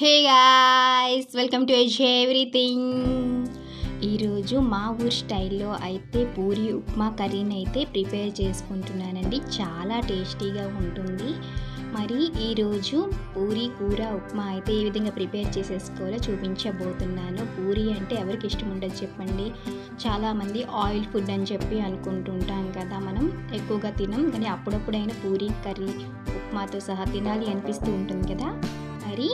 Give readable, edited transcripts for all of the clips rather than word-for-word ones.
Hey guys, welcome to everything. ఈరోజు మా ఊరు స్టైల్లో అయితే పూరి ఉప్మా కర్రీని అయితే ప్రిపేర్ చేసుకుంటున్నానండి. చాలా టేస్టీగా ఉంటుంది. మరి ఈరోజు పూరి కూర ఉప్మా అయితే ఏ విధంగా ప్రిపేర్ చేసేసుకోవాలో చూపించబోతున్నాను. పూరి అంటే ఎవరికి ఇష్టం ఉండదు చెప్పండి. చాలామంది ఆయిల్ ఫుడ్ అని చెప్పి అనుకుంటుంటాం కదా, మనం ఎక్కువగా తినం, కానీ అప్పుడప్పుడైనా పూరి కర్రీ ఉప్మాతో సహా తినాలి అనిపిస్తూ ఉంటుంది కదా. మరి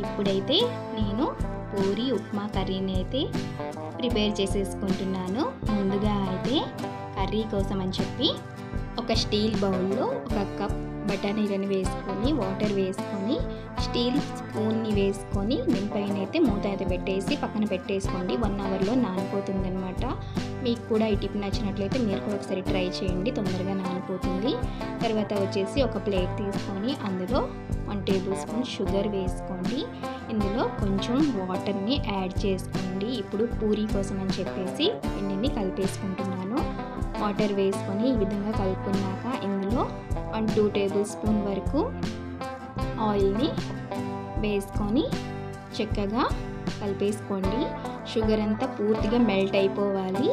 ఇప్పుడైతే నేను పూరి ఉప్మా కర్రీని అయితే ప్రిపేర్ చేసేసుకుంటున్నాను. ముందుగా అయితే కర్రీ కోసం అని చెప్పి ఒక స్టీల్ బౌల్లో ఒక కప్ బఠానీలను వేసుకొని వాటర్ వేసుకొని స్టీల్ స్పూన్ని వేసుకొని దీనిపైన అయితే మూత అయితే పెట్టేసి పక్కన పెట్టేసుకోండి. 1 అవర్లో నానిపోతుంది అనమాట. మీకు కూడా ఈ టిప్ నచ్చినట్లయితే మీరు కూడా ఒకసారి ట్రై చేయండి, తొందరగా నానిపోతుంది. తర్వాత వచ్చేసి ఒక ప్లేట్ తీసుకొని అందులో 1 టేబుల్ స్పూన్ షుగర్ వేసుకోండి. ఇందులో కొంచెం వాటర్ని యాడ్ చేసుకోండి. ఇప్పుడు పూరీ కోసం అని చెప్పేసి పిండిని కలిపేసుకుంటున్నాను. వాటర్ వేసుకొని ఈ విధంగా కలుపుకున్నాక ఇందులో 1-2 టేబుల్ స్పూన్ వరకు ఆయిల్ని వేసుకొని చక్కగా కలిపేసుకోండి. షుగర్ అంతా పూర్తిగా మెల్ట్ అయిపోవాలి.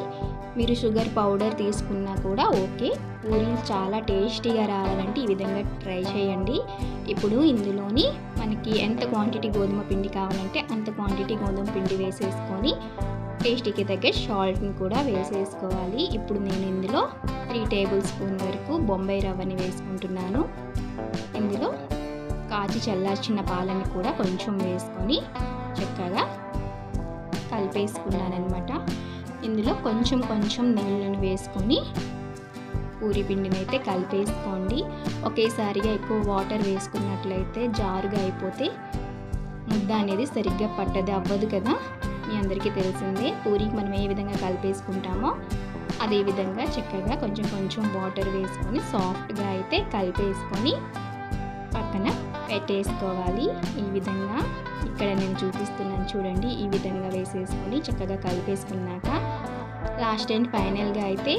మీరు షుగర్ పౌడర్ తీసుకున్నా కూడా ఓకే. పూరీలు చాలా టేస్టీగా రావాలంటే ఈ విధంగా ట్రై చేయండి. ఇప్పుడు ఇందులోని మనకి ఎంత క్వాంటిటీ గోధుమ పిండి కావాలంటే అంత క్వాంటిటీ గోధుమ పిండి వేసేసుకొని టేస్టీకి తగ్గ సాల్ట్ని కూడా వేసేసుకోవాలి. ఇప్పుడు నేను ఇందులో 3 టేబుల్ స్పూన్ వరకు బొంబాయి రవ్వని వేసుకుంటున్నాను. ఇందులో కాచి చల్లార్చిన పాలని కూడా కొంచెం వేసుకొని చక్కగా కలిపేసుకున్నానమాట. ఇందులో కొంచెం నీళ్ళను వేసుకొని పూరి పిండిని అయితే కలిపేసుకోండి. ఒకేసారిగా ఎక్కువ వాటర్ వేసుకున్నట్లయితే జారుగా అయిపోతే ముద్ద అనేది సరిగ్గా పట్టది, అవ్వదు కదా. మీ అందరికీ తెలిసిందే, పూరికి మనం ఏ విధంగా కలిపేసుకుంటామో అదేవిధంగా చక్కగా కొంచెం వాటర్ వేసుకొని సాఫ్ట్గా అయితే కలిపేసుకొని పక్కన పెట్టేసుకోవాలి. ఈ విధంగా ఇక్కడ నేను చూపిస్తున్నాను చూడండి. ఈ విధంగా వేసేసుకొని చక్కగా కలిపేసుకున్నాక లాస్ట్ అండ్ ఫైనల్గా అయితే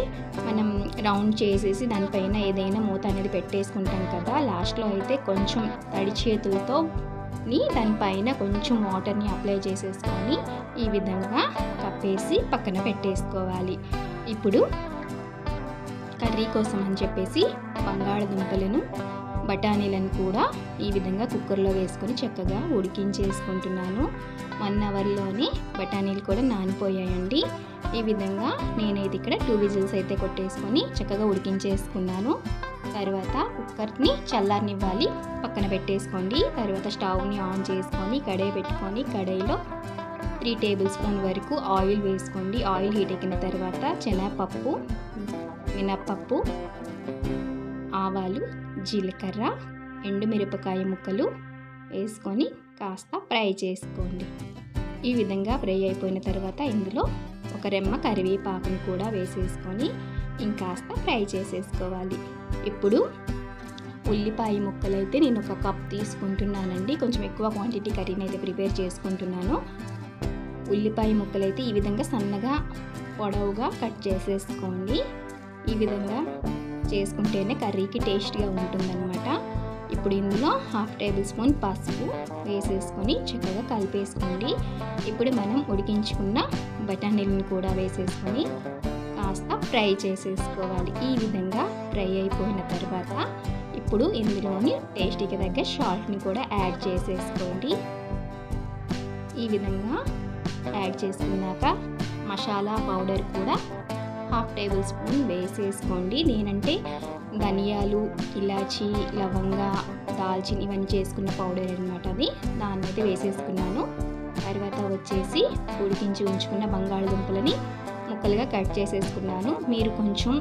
మనం రౌండ్ చేసేసి దానిపైన ఏదైనా మూత అనేది పెట్టేసుకుంటాం కదా. లాస్ట్లో అయితే కొంచెం తడి చేతులతో దానిపైన కొంచెం వాటర్ని అప్లై చేసేసుకొని ఈ విధంగా కప్పేసి పక్కన పెట్టేసుకోవాలి. ఇప్పుడు కర్రీ కోసం అని చెప్పేసి బంగాళదుంపలను బఠానీలను కూడా ఈ విధంగా కుక్కర్లో వేసుకొని చక్కగా ఉడికించేసుకుంటున్నాను. 1 అవర్లోనే బఠానీలు కూడా నానిపోయాయండి. ఈ విధంగా నేనైతే ఇక్కడ 2 విజిల్స్ అయితే కొట్టేసుకొని చక్కగా ఉడికించేసుకున్నాను. తర్వాత కుక్కర్ని చల్లారనివ్వాలి, పక్కన పెట్టేసుకోండి. తర్వాత స్టవ్ని ఆన్ చేసుకొని కడాయి పెట్టుకొని కడాయిలో 3 టేబుల్ స్పూన్ వరకు ఆయిల్ వేసుకోండి. ఆయిల్ హీట్ ఎక్కిన తర్వాత శనగపప్పు, మినప్పప్పు, ఆవాలు, జీలకర్ర, ఎండుమిరపకాయ ముక్కలు వేసుకొని కాస్త ఫ్రై చేసుకోండి. ఈ విధంగా ఫ్రై అయిపోయిన తర్వాత ఇందులో ఒక రెమ్మ కరివేపాకును కూడా వేసేసుకొని ఇంకాస్త ఫ్రై చేసేసుకోవాలి. ఇప్పుడు ఉల్లిపాయ ముక్కలు అయితే నేను ఒక కప్ తీసుకుంటున్నానండి. కొంచెం ఎక్కువ క్వాంటిటీ కర్రీని అయితే ప్రిపేర్ చేసుకుంటున్నాను. ఉల్లిపాయ ముక్కలు అయితే ఈ విధంగా సన్నగా పొడవుగా కట్ చేసేసుకోండి. ఈ విధంగా చేసుకుంటేనే కర్రీకి టేస్ట్గా ఉంటుందన్నమాట. ఇప్పుడు ఇందులో 1/2 టేబుల్ స్పూన్ పసుపు వేసేసుకొని చక్కగా కలిపేసుకోండి. ఇప్పుడు మనం ఉడికించుకున్న బఠానీలను కూడా వేసేసుకొని కాస్త ఫ్రై చేసేసుకోవాలి. ఈ విధంగా ఫ్రై అయిపోయిన తర్వాత ఇప్పుడు ఇందులోని టేస్టీకి తగ్గ సాల్ట్ని కూడా యాడ్ చేసేసుకోండి. ఈ విధంగా యాడ్ చేసుకున్నాక మసాలా పౌడర్ కూడా 1/2 టేబుల్ స్పూన్ వేసేసుకోండి. నేనంటే ధనియాలు, ఇలాచి, లవంగ, దాల్చిని ఇవన్నీ చేసుకున్న పౌడర్ అనమాట, అది దాన్ని అయితే వేసేసుకున్నాను. తర్వాత వచ్చేసి ఉడికించి ఉంచుకున్న బంగాళదుంపలని ముక్కలుగా కట్ చేసేసుకున్నాను. మీరు కొంచెం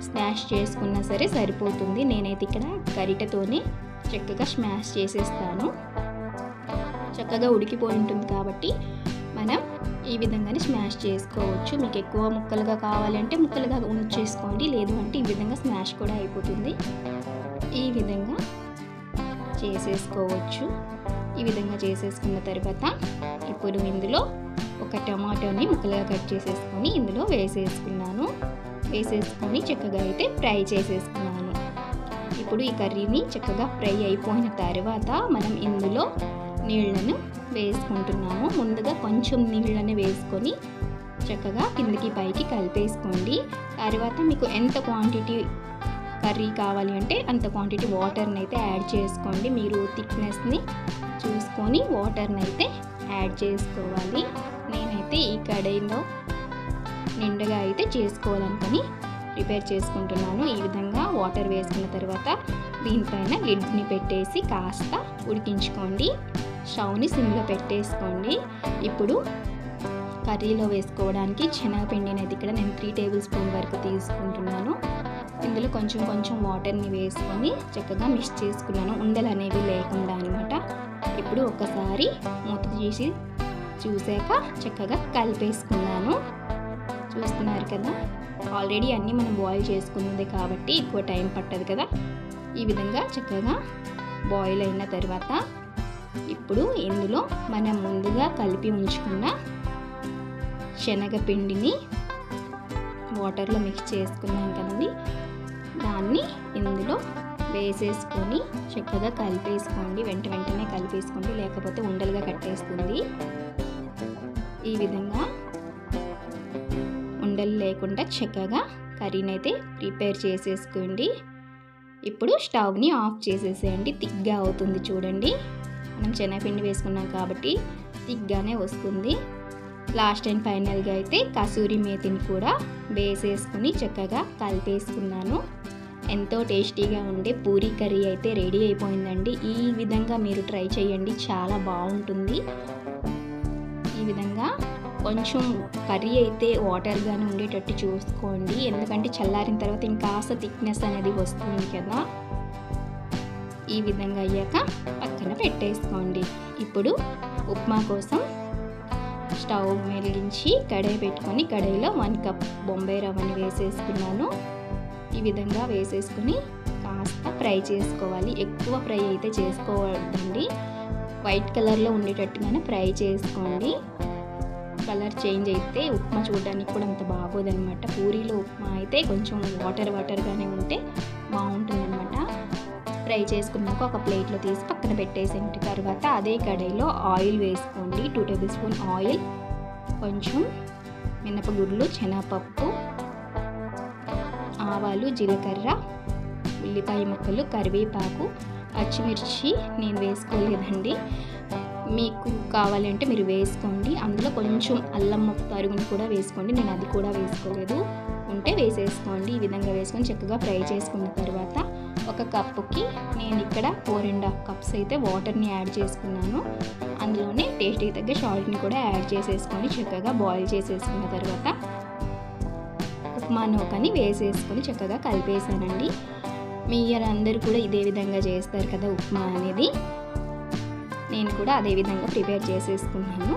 స్మాష్ చేసుకున్నా సరే సరిపోతుంది. నేనైతే ఇక్కడ గరిటెతోనే చక్కగా స్మాష్ చేసేస్తాను. చక్కగా ఉడికిపోయి ఉంటుంది కాబట్టి మనం ఈ విధంగానే స్మాష్ చేసుకోవచ్చు. మీకు ఎక్కువ ముక్కలుగా కావాలంటే ముక్కలుగా ఉంచేసుకోండి, లేదు అంటే ఈ విధంగా స్మాష్ కూడా అయిపోతుంది. ఈ విధంగా చేసేసుకోవచ్చు. ఈ విధంగా చేసేసుకున్న తర్వాత ఇప్పుడు ఇందులో ఒక టమాటోని ముక్కలుగా కట్ చేసేసుకొని ఇందులో వేసేసుకొని చక్కగా అయితే ఫ్రై చేసేసుకున్నాను. ఇప్పుడు ఈ కర్రీని చక్కగా ఫ్రై అయిపోయిన తర్వాత మనం ఇందులో నీళ్ళను వేసుకుంటున్నాము. ముందుగా కొంచెం నీళ్ళని వేసుకొని చక్కగా కిందికి పైకి కలిపేసుకోండి. తర్వాత మీకు ఎంత క్వాంటిటీ కర్రీ కావాలి అంటే అంత క్వాంటిటీ వాటర్ని అయితే యాడ్ చేసుకోండి. మీరు థిక్నెస్ని చూసుకొని వాటర్ని అయితే యాడ్ చేసుకోవాలి. నేనైతే ఈ కడాయిలో నిండుగా అయితే చేసుకోవాలనుకొని ప్రిపేర్ చేసుకుంటున్నాను. ఈ విధంగా వాటర్ వేసుకున్న తర్వాత దీనిపైన లిడ్ని పెట్టేసి కాస్త ఉడికించుకోండి. స్టవ్ని సిమ్లో పెట్టేసుకోండి. ఇప్పుడు కర్రీలో వేసుకోవడానికి శనగపిండిని అయితే ఇక్కడ నేను 3 టేబుల్ స్పూన్ వరకు తీసుకుంటున్నాను. ఇందులో కొంచెం కొంచెం వాటర్ని వేసుకొని చక్కగా మిక్స్ చేసుకున్నాను, ఉండలు అనేవి లేకుండా అనమాట. ఇప్పుడు ఒకసారి మూత తీసి చూసాక చక్కగా కలిపేసుకున్నాను. చూస్తున్నారు కదా, ఆల్రెడీ అన్నీ మనం బాయిల్ చేసుకున్నదే కాబట్టి ఎక్కువ టైం పట్టదు కదా. ఈ విధంగా చక్కగా బాయిల్ అయిన తర్వాత ఇప్పుడు ఇందులో మనం ముందుగా కలిపి ఉంచుకున్న శనగపిండిని వాటర్లో మిక్స్ చేసుకున్నాం కదండి, దాన్ని ఇందులో వేసేసుకొని చక్కగా కలిపేసుకోండి. వెంటనే కలిపేసుకోండి, లేకపోతే ఉండలుగా కట్టేస్తుంది. ఈ విధంగా ఉండలు లేకుండా చక్కగా కర్రీని అయితే ప్రిపేర్ చేసేసుకోండి. ఇప్పుడు స్టవ్ని ఆఫ్ చేసేసేయండి. థిక్గా అవుతుంది చూడండి. మనం శనగపిండి వేసుకున్నాం కాబట్టి థిక్గానే వస్తుంది. లాస్ట్ అండ్ ఫైనల్గా అయితే కసూరి మేతిని కూడా వేసేసుకుని చక్కగా కలిపేసుకున్నాను. ఎంతో టేస్టీగా ఉండే పూరీ కర్రీ అయితే రెడీ అయిపోయిందండి. ఈ విధంగా మీరు ట్రై చేయండి, చాలా బాగుంటుంది. ఈ విధంగా కొంచెం కర్రీ అయితే వాటర్గానే ఉండేటట్టు చూసుకోండి, ఎందుకంటే చల్లారిన తర్వాత ఇంకాస్త థిక్నెస్ అనేది వస్తుంది కదా. ఈ విధంగా అయ్యాక పక్కన పెట్టేసుకోండి. ఇప్పుడు ఉప్మా కోసం స్టవ్ వెలిగించి కడాయి పెట్టుకొని కడాయిలో 1 కప్ బొంబాయి రవ్వని వేసేసుకున్నాను. ఈ విధంగా వేసేసుకుని కాస్త ఫ్రై చేసుకోవాలి. ఎక్కువ ఫ్రై అయితే చేసుకోవద్దండి, వైట్ కలర్లో ఉండేటట్టుగానే ఫ్రై చేసుకోండి. కలర్ చేంజ్ అయితే ఉప్మా చూడడానికి కూడా అంత బాగోదన్నమాట. పూరీలో ఉప్మా అయితే కొంచెం వాటర్గానే ఉంటే బాగుంటుందన్నమాట. ఫ్రై చేసుకున్నాక ఒక ప్లేట్లో తీసి పక్కన పెట్టేసిన తర్వాత అదే కడాయిలో ఆయిల్ వేసుకోండి. 2 టేబుల్ స్పూన్ ఆయిల్, కొంచెం మినపగుళ్ళు, శనగపప్పు, ఆవాలు, జీలకర్ర, ఉల్లిపాయ ముక్కలు, కరివేపాకు, పచ్చిమిర్చి నేను వేసుకోలేదండి, మీకు కావాలంటే మీరు వేసుకోండి. అందులో కొంచెం అల్లం ముక్క తరుగుని కూడా వేసుకోండి, నేను అది కూడా వేసుకోలేదు, ఉంటే వేసేసుకోండి. ఈ విధంగా వేసుకొని చక్కగా ఫ్రై చేసుకున్న తర్వాత ఒక కప్పుకి నేను ఇక్కడ 4.5 కప్స్ అయితే వాటర్ని యాడ్ చేసుకున్నాను. అందులోనే టేస్ట్కి తగ్గ సాల్ట్ని కూడా యాడ్ చేసేసుకొని చక్కగా బాయిల్ చేసేసుకున్న తర్వాత ఉప్మా నూకని వేసేసుకొని చక్కగా కలిపేసానండి. మీరందరూ కూడా ఇదే విధంగా చేస్తారు కదా ఉప్మా అనేది, నేను కూడా అదే విధంగా ప్రిపేర్ చేసేసుకున్నాను.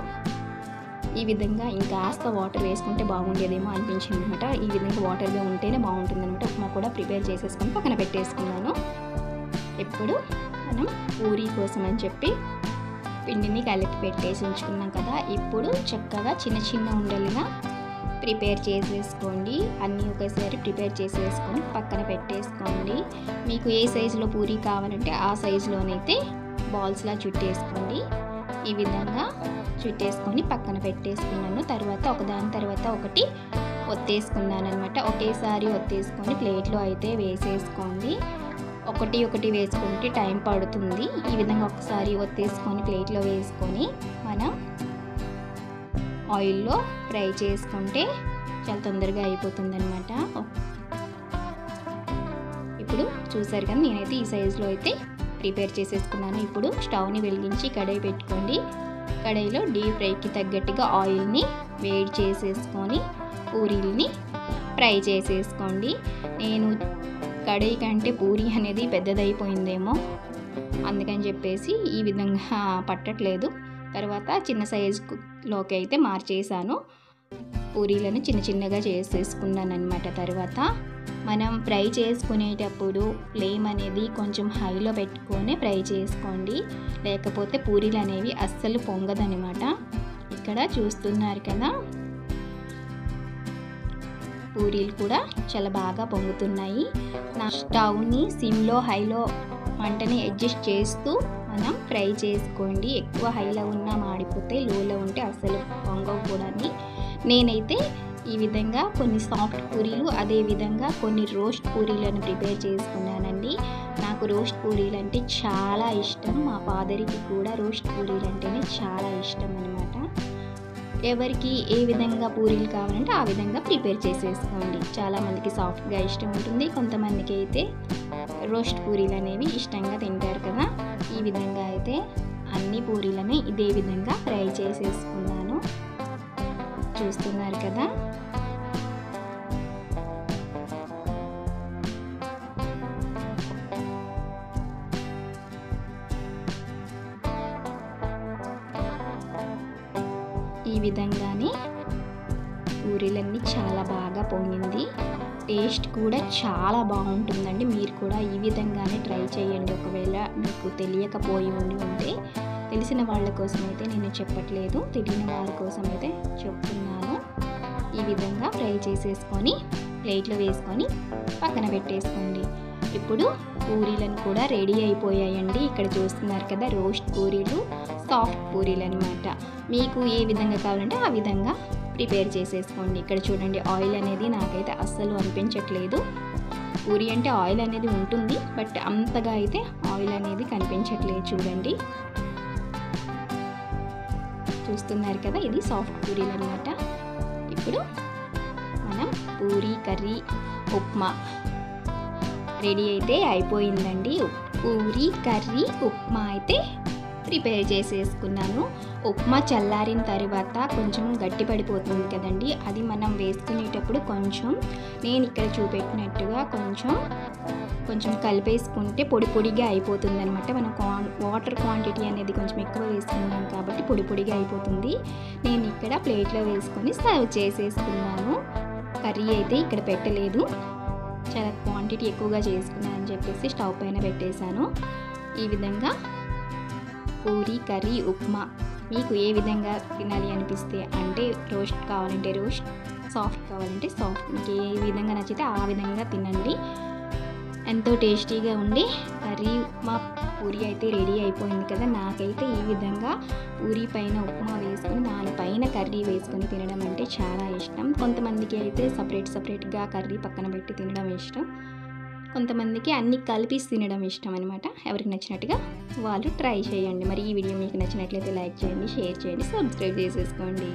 ఈ విధంగా ఇంకాస్త వాటర్ వేసుకుంటే బాగుండేదేమో అనిపించింది అనమాట. ఈ విధంగా వాటర్గా ఉంటేనే బాగుంటుంది అనమాట. ఉప్మా కూడా ప్రిపేర్ చేసేసుకొని పక్కన పెట్టేసుకున్నాను. ఇప్పుడు మనం పూరీ కోసం అని చెప్పి పిండిని కలిపి పెట్టేసి ఉంచుకున్నాం కదా, ఇప్పుడు చక్కగా చిన్న ఉండలుగా ప్రిపేర్ చేసేసుకోండి. అన్నీ ఒకేసారి ప్రిపేర్ చేసేసుకొని పక్కన పెట్టేసుకోండి. మీకు ఏ సైజులో పూరీ కావాలంటే ఆ సైజులోనైతే బాల్స్లా చుట్టేసుకోండి. ఈ విధంగా చుట్టేసుకొని పక్కన పెట్టేసుకున్నాను. తర్వాత ఒకదాని తర్వాత ఒకటి ఒత్తేసుకున్నాను అనమాట. ఒకేసారి ఒత్తేసుకొని ప్లేట్లో అయితే వేసేసుకోండి. ఒకటి వేసుకుంటే టైం పడుతుంది. ఈ విధంగా ఒకసారి ఒత్తేసుకొని ప్లేట్లో వేసుకొని మనం ఆయిల్లో ఫ్రై చేసుకుంటే చాలా తొందరగా అయిపోతుంది అనమాట. ఇప్పుడు చూసారు కదా, నేనైతే ఈ సైజులో అయితే ప్రిపేర్ చేసేసుకున్నాను. ఇప్పుడు స్టవ్ని వెలిగించి కడాయి పెట్టుకోండి. కడాయిలో డీప్ ఫ్రైకి తగ్గట్టుగా ఆయిల్ని వేడి చేసేసుకొని పూరీల్ని ఫ్రై చేసేసుకోండి. నేను కడాయి కంటే పూరీ అనేది పెద్దదైపోయిందేమో అందుకని చెప్పేసి ఈ విధంగా పట్టట్లేదు. తర్వాత చిన్న సైజులోకి అయితే మార్చేసాను. పూరీలను చిన్నగా చేసేసుకున్నాను అనమాట. తర్వాత మనం ఫ్రై చేసుకునేటప్పుడు ఫ్లేమ్ అనేది కొంచెం హైలో పెట్టుకొని ఫ్రై చేసుకోండి, లేకపోతే పూరీలు అనేవి అస్సలు పొంగదనమాట. ఇక్కడ చూస్తున్నారు కదా, పూరీలు కూడా చాలా బాగా పొంగుతున్నాయి. నా స్టవ్ని సిమ్లో హైలో మంటని అడ్జస్ట్ చేస్తూ మనం ఫ్రై చేసుకోండి. ఎక్కువ హైలో ఉన్నా మాడిపోతే, లోలో ఉంటే అస్సలు పొంగవు కూడా. నేనైతే ఈ విధంగా కొన్ని సాఫ్ట్ పూరీలు, అదేవిధంగా కొన్ని రోస్ట్ పూరీలను ప్రిపేర్ చేసుకున్నానండి. నాకు రోస్ట్ పూరీలు అంటే చాలా ఇష్టం. మా ఫాదర్కి కూడా రోస్ట్ పూరీలు అంటేనే చాలా ఇష్టం అనమాట. ఎవరికి ఏ విధంగా పూరీలు కావాలంటే ఆ విధంగా ప్రిపేర్ చేసేసుకోండి. చాలామందికి సాఫ్ట్గా ఇష్టం ఉంటుంది, కొంతమందికి అయితే రోస్ట్ పూరీలు అనేవి ఇష్టంగా తింటారు కదా. ఈ విధంగా అయితే అన్ని పూరీలని ఇదే విధంగా ఫ్రై చేసేసుకున్నాను. చూస్తున్నారు కదా. ఈ విధంగానే పూరీలన్నీ చాలా బాగా పొంగింది. టేస్ట్ కూడా చాలా బాగుంటుందండి. మీరు కూడా ఈ విధంగానే ట్రై చేయండి. ఒకవేళ మీకు తెలియకపోయి ఉంటే, తెలిసిన వాళ్ళ కోసం అయితే నేను చెప్పట్లేదు, తెలియని వాళ్ళ కోసం అయితే చెప్తున్నాను. ఈ విధంగా ఫ్రై చేసేసుకొని ప్లేట్లో వేసుకొని పక్కన పెట్టేసుకోండి. ఇప్పుడు పూరీలను కూడా రెడీ అయిపోయాయండి. ఇక్కడ చూస్తున్నారు కదా, రోస్ట్ పూరీలు, సాఫ్ట్ పూరీలు అనమాట. మీకు ఏ విధంగా కావాలంటే ఆ విధంగా ప్రిపేర్ చేసేసుకోండి. ఇక్కడ చూడండి, ఆయిల్ అనేది నాకైతే అస్సలు అనిపించట్లేదు. పూరీ అంటే ఆయిల్ అనేది ఉంటుంది, బట్ అంతగా అయితే ఆయిల్ అనేది కనిపించట్లేదు. చూడండి, చూస్తున్నారు కదా, ఇది సాఫ్ట్ పూరీలు అనమాట. ఇప్పుడు మనం పూరీ కర్రీ ఉప్మా రెడీ అయితే అయిపోయిందండి. పూరీ కర్రీ ఉప్మా అయితే ప్రిపేర్ చేసేసుకున్నాను. ఉప్మా చల్లారిన తర్వాత కొంచెం గట్టి పడిపోతుంది కదండి, అది మనం వేసుకునేటప్పుడు కొంచెం నేను ఇక్కడ చూపెట్టినట్టుగా కొంచెం కలిపేసుకుంటే పొడి పొడిగా అయిపోతుంది అనమాట. మనం వాటర్ క్వాంటిటీ అనేది కొంచెం ఎక్కువ వేసుకున్నాం కాబట్టి పొడి పొడిగా అయిపోతుంది. నేను ఇక్కడ ప్లేట్లో వేసుకొని సర్వ్ చేసేసుకున్నాను. కర్రీ అయితే ఇక్కడ పెట్టలేదు, చాలా క్వాంటిటీ ఎక్కువగా చేసుకున్నాను అని చెప్పేసి స్టవ్ పైన పెట్టేశాను. ఈ విధంగా పూరీ కర్రీ ఉప్మా మీకు ఏ విధంగా తినాలి అనిపిస్తే, అంటే రోస్ట్ కావాలంటే రోస్ట్, సాఫ్ట్ కావాలంటే సాఫ్ట్, మీకు ఏ విధంగా నచ్చితే ఆ విధంగా తినండి. ఎంతో టేస్టీగా ఉండి కర్రీ ఉప్మా పూరీ అయితే రెడీ అయిపోయింది కదా. నాకైతే ఈ విధంగా పూరీ పైన ఉప్మా వేసుకొని దానిపైన కర్రీ వేసుకొని తినడం అంటే చాలా ఇష్టం. కొంతమందికి అయితే సపరేట్గా కర్రీ పక్కన పెట్టి తినడం ఇష్టం, కొంతమందికి అన్నీ కలిపి తినడం ఇష్టం అనమాట. ఎవరికి నచ్చినట్టుగా వాళ్ళు ట్రై చేయండి. మరి ఈ వీడియో మీకు నచ్చినట్లయితే లైక్ చేయండి, షేర్ చేయండి, సబ్స్క్రైబ్ చేసేసుకోండి.